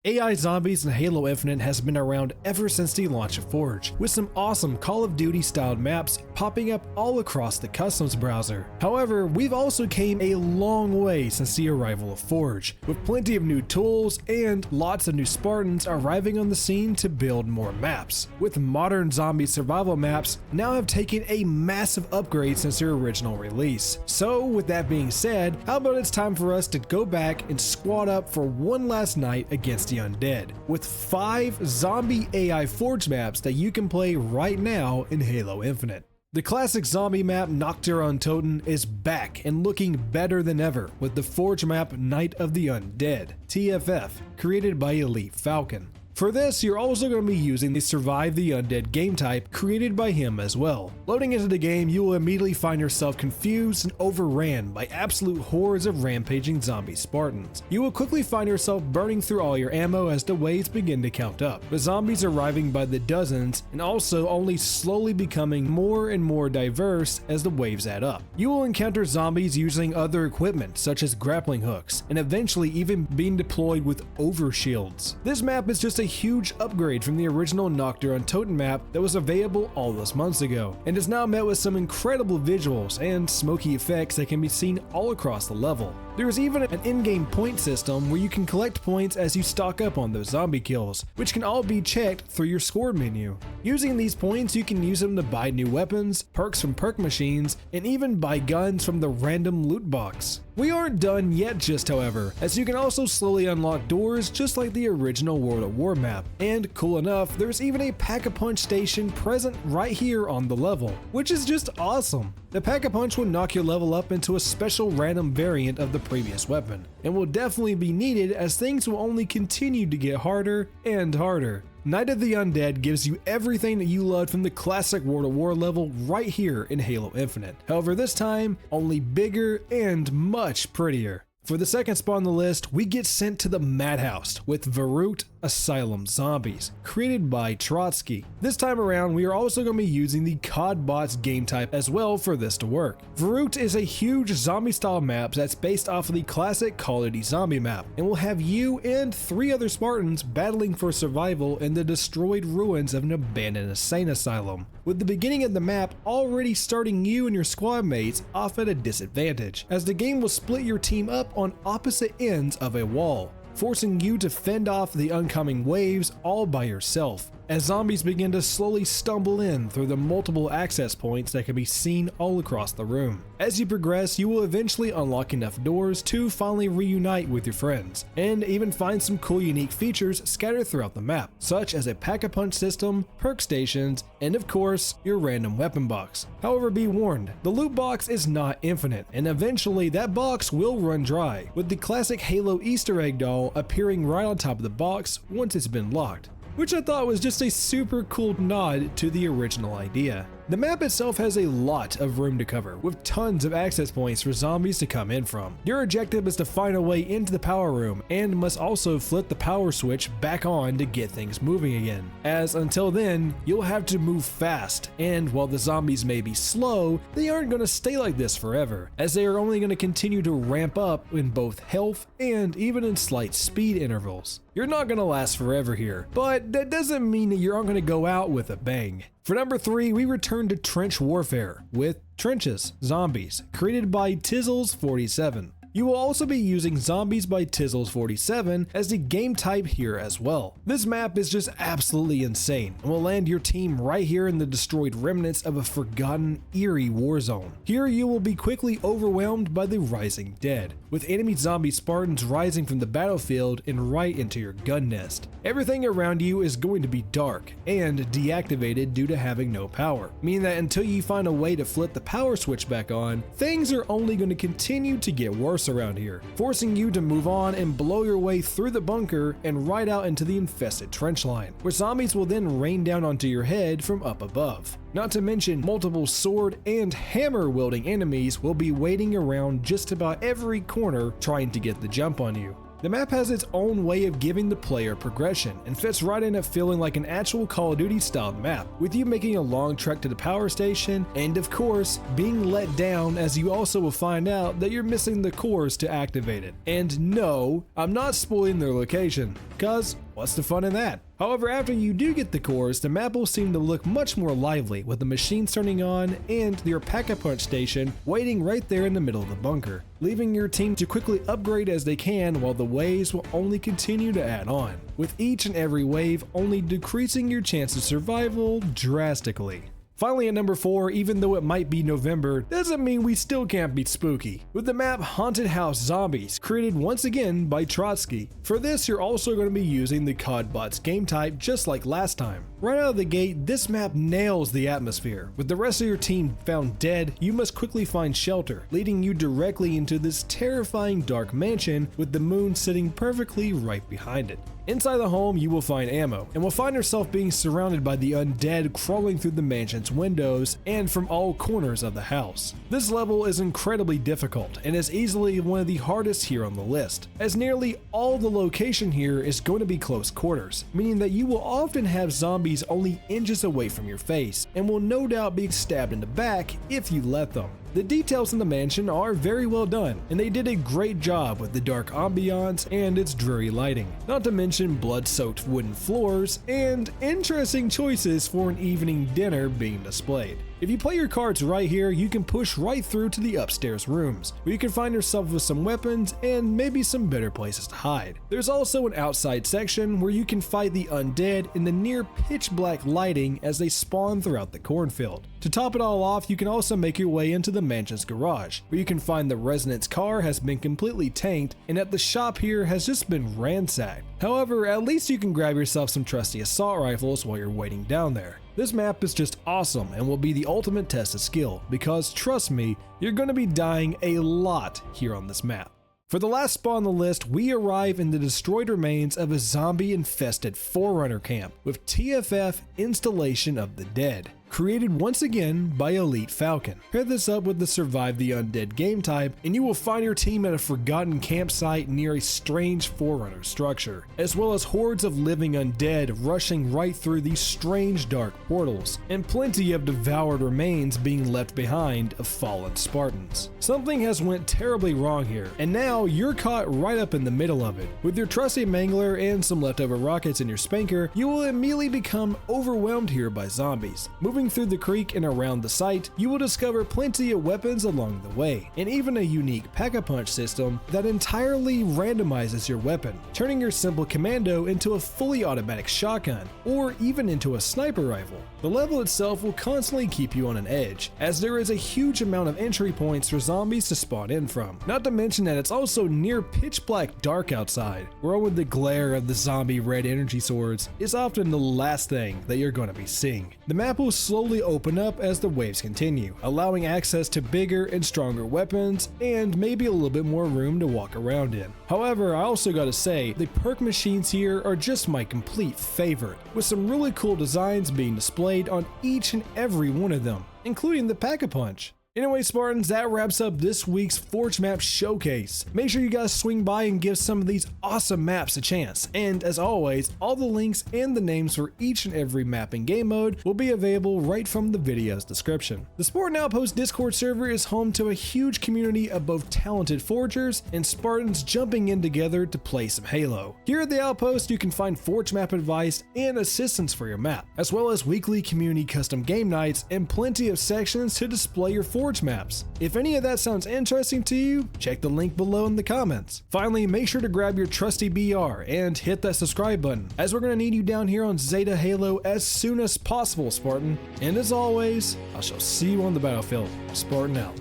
AI zombies in Halo Infinite has been around ever since the launch of Forge, with some awesome Call of Duty styled maps popping up all across the customs browser. However, we've also came a long way since the arrival of Forge, with plenty of new tools and lots of new Spartans arriving on the scene to build more maps, with modern zombie survival maps now have taken a massive upgrade since their original release. So with that being said, how about it's time for us to go back and squad up for one last night against the Undead, with 5 zombie AI Forge maps that you can play right now in Halo Infinite. The classic zombie map Nacht Der Untoten is back and looking better than ever with the Forge map Night of the Undead, TFF, created by Elite Falcon. For this, you're also going to be using the Survive the Undead game type created by him as well. Loading into the game, you will immediately find yourself confused and overran by absolute hordes of rampaging zombie Spartans. You will quickly find yourself burning through all your ammo as the waves begin to count up, with zombies arriving by the dozens and also only slowly becoming more and more diverse as the waves add up. You will encounter zombies using other equipment such as grappling hooks and eventually even being deployed with overshields. This map is just a huge upgrade from the original Nacht Der Untoten map that was available all those months ago, and is now met with some incredible visuals and smoky effects that can be seen all across the level. There is even an in-game point system where you can collect points as you stock up on those zombie kills, which can all be checked through your score menu. Using these points, you can use them to buy new weapons, perks from perk machines, and even buy guns from the random loot box. We aren't done yet just however, as you can also slowly unlock doors just like the original World at War map. And cool enough, there's even a Pack-a-Punch station present right here on the level, which is just awesome. The Pack-a-Punch will knock your level up into a special random variant of the previous weapon, and will definitely be needed as things will only continue to get harder and harder. Night of the Undead gives you everything that you loved from the classic World at War level right here in Halo Infinite. However, this time, only bigger and much prettier. For the second spot on the list, we get sent to the Madhouse with Verrukt Asylum Zombies, created by Trotsky. This time around, we are also going to be using the COD BOTS game type as well for this to work. Verrukt is a huge zombie style map that's based off of the classic Call of Duty zombie map, and will have you and 3 other Spartans battling for survival in the destroyed ruins of an abandoned insane asylum, with the beginning of the map already starting you and your squad mates off at a disadvantage, as the game will split your team up on opposite ends of a wall, forcing you to fend off the oncoming waves all by yourself, as zombies begin to slowly stumble in through the multiple access points that can be seen all across the room. As you progress, you will eventually unlock enough doors to finally reunite with your friends, and even find some cool unique features scattered throughout the map, such as a Pack-a-Punch system, perk stations, and of course, your random weapon box. However, be warned, the loot box is not infinite, and eventually that box will run dry, with the classic Halo Easter egg doll appearing right on top of the box once it's been locked, which I thought was just a super cool nod to the original idea. The map itself has a lot of room to cover, with tons of access points for zombies to come in from. Your objective is to find a way into the power room, and must also flip the power switch back on to get things moving again, as until then, you'll have to move fast, and while the zombies may be slow, they aren't going to stay like this forever, as they are only going to continue to ramp up in both health and even in slight speed intervals. You're not going to last forever here, but that doesn't mean that you aren't going to go out with a bang. For number 3, we return to Trench Warfare with Trenches Zombies, created by Tizzles47. You will also be using Zombies by Tizzles47 as the game type here as well. This map is just absolutely insane and will land your team right here in the destroyed remnants of a forgotten, eerie war zone. Here you will be quickly overwhelmed by the rising dead, with enemy zombie Spartans rising from the battlefield and right into your gun nest. Everything around you is going to be dark and deactivated due to having no power, meaning that until you find a way to flip the power switch back on, things are only going to continue to get worse around here, forcing you to move on and blow your way through the bunker and right out into the infested trench line, where zombies will then rain down onto your head from up above. Not to mention, multiple sword and hammer wielding enemies will be waiting around just about every corner trying to get the jump on you. The map has its own way of giving the player progression, and fits right in at feeling like an actual Call of Duty styled map, with you making a long trek to the power station, and of course, being let down as you also will find out that you're missing the cores to activate it. And no, I'm not spoiling their location. cause what's the fun in that? However, after you do get the cores, the map will seem to look much more lively, with the machines turning on and your pack-a-punch station waiting right there in the middle of the bunker, leaving your team to quickly upgrade as they can, while the waves will only continue to add on, with each and every wave only decreasing your chance of survival drastically. Finally, at number 4, even though it might be November, doesn't mean we still can't be spooky, with the map Haunted House Zombies, created once again by Trotsky. For this, you're also going to be using the COD BOTS game type just like last time. Right out of the gate, this map nails the atmosphere. With the rest of your team found dead, you must quickly find shelter, leading you directly into this terrifying dark mansion with the moon sitting perfectly right behind it. Inside the home, you will find ammo, and will find yourself being surrounded by the undead crawling through the mansion's windows and from all corners of the house. This level is incredibly difficult and is easily one of the hardest here on the list, as nearly all the location here is going to be close quarters, meaning that you will often have zombies only inches away from your face, and will no doubt be stabbed in the back if you let them. The details in the mansion are very well done, and they did a great job with the dark ambiance and its dreary lighting, not to mention blood-soaked wooden floors and interesting choices for an evening dinner being displayed. If you play your cards right here, you can push right through to the upstairs rooms, where you can find yourself with some weapons and maybe some better places to hide. There's also an outside section where you can fight the undead in the near pitch black lighting as they spawn throughout the cornfield. To top it all off, you can also make your way into the mansion's garage, where you can find the resident's car has been completely tanked and that the shop here has just been ransacked. However, at least you can grab yourself some trusty assault rifles while you're waiting down there. This map is just awesome and will be the ultimate test of skill, because trust me, you're going to be dying a lot here on this map. For the last spot on the list, we arrive in the destroyed remains of a zombie-infested Forerunner camp with TFF Installation of the Dead, created once again by Elite Falcon. Pair this up with the Survive the Undead game type, and you will find your team at a forgotten campsite near a strange Forerunner structure, as well as hordes of living undead rushing right through these strange dark portals, and plenty of devoured remains being left behind of fallen Spartans. Something has went terribly wrong here, and now you're caught right up in the middle of it. With your trusty mangler and some leftover rockets in your spanker, you will immediately become overwhelmed here by zombies. Moving through the creek and around the site, you will discover plenty of weapons along the way, and even a unique pack-a-punch system that entirely randomizes your weapon, turning your simple commando into a fully automatic shotgun, or even into a sniper rifle. The level itself will constantly keep you on an edge, as there is a huge amount of entry points for zombies to spawn in from, not to mention that it's also near pitch black dark outside, where with the glare of the zombie red energy swords is often the last thing that you're going to be seeing. The map will slowly open up as the waves continue, allowing access to bigger and stronger weapons and maybe a little bit more room to walk around in. However, I also gotta say, the perk machines here are just my complete favorite, with some really cool designs being displayed on each and every one of them, including the Pack-a-Punch. Anyway, Spartans, that wraps up this week's Forge Map Showcase. Make sure you guys swing by and give some of these awesome maps a chance. And as always, all the links and the names for each and every map in game mode will be available right from the video's description. The Spartan Outpost Discord server is home to a huge community of both talented forgers and Spartans jumping in together to play some Halo. Here at the Outpost, you can find Forge map advice and assistance for your map, as well as weekly community custom game nights and plenty of sections to display your Forge maps. If any of that sounds interesting to you, check the link below in the comments. Finally, make sure to grab your trusty BR and hit that subscribe button, as we're going to need you down here on Zeta Halo as soon as possible, Spartan. And as always, I shall see you on the battlefield. Spartan out.